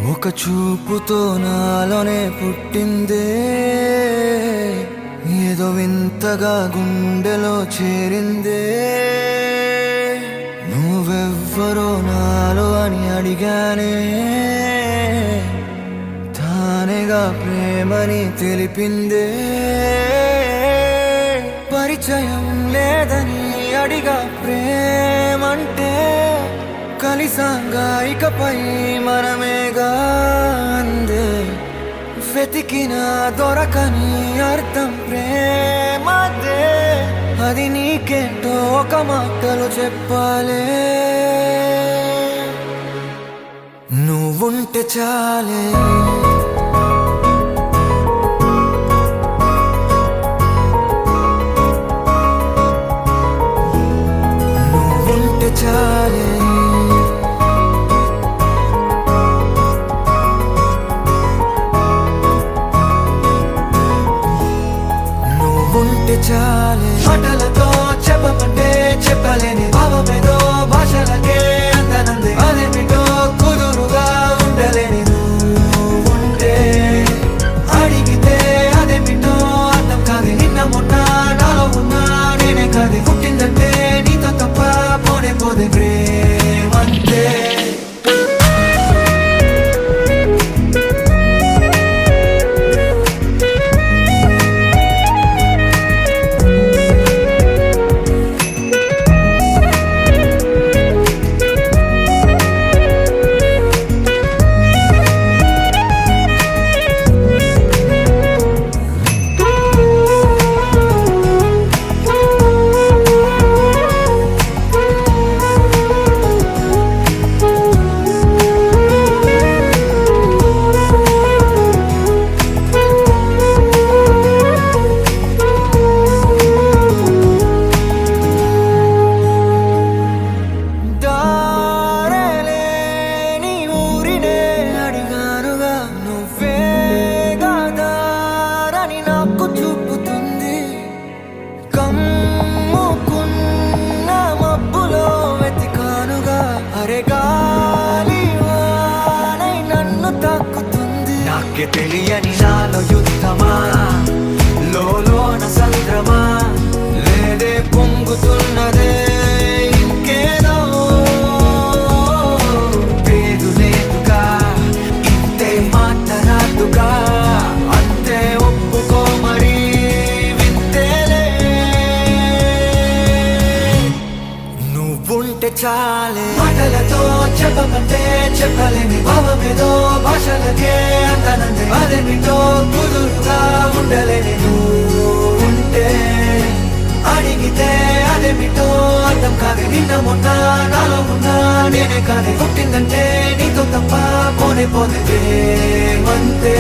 ఒక చూపుతో నాలోనే పుట్టిందే, ఏదో వింతగా గుండెలో చేరిందే. నువ్వెవ్వరో నాలో అని అడిగానే, తానేగా ప్రేమని తెలిపిందే. పరిచయం లేదని అడిగా ప్రేమంటే, కలిసాంగా ఇకపై మనమేగా అందే. వెతికిన దొరకని అర్థం ప్రేమదే, అది నీకేంటో ఒక మాటలో చెప్పాలే. నువ్వుంటే చాలే, నువ్వుంటే చాలే, ఉంటే చాలే. మాటలతో చెప్పమంటే చెప్పలేని భావమేదో భాషలకే అందనంది. అదేమిటో కుదురుగా ఉండలేని నువ్వుంటే, అడిగితే అదేమిటో అర్థం కాదు. నిన్న మొన్న నాలో ఉన్నా నేనే కాదు. పుట్టిందంటే నీతో తప్ప పోనే పోదే ప్రేమంతే. నాకే తెలియని నాలో యుద్ధమా, లోన సంద్రమా, లేదే పొంగుతున్నదే ఇంకేదో. పేరు లేదుగా, ఇంతే మాట్లాడుగా, అంతే ఒప్పుకో మరి వింతేలే. నువ్వుంటే చాలే. మాటలతో చెప్పమంటే చెప్పలేని భావమేదో భాషలకే అందనంది. అదేమిటో కుదురుగా ఉండలేని నువ్వుంటే, అడిగితే అదేమిటో అర్థం కాదు. నిన్న మొన్న నాలో ఉన్నా నేనే కాదు. పుట్టిందంటే నీతో తప్ప పోనే పోతే ప్రేమంతే.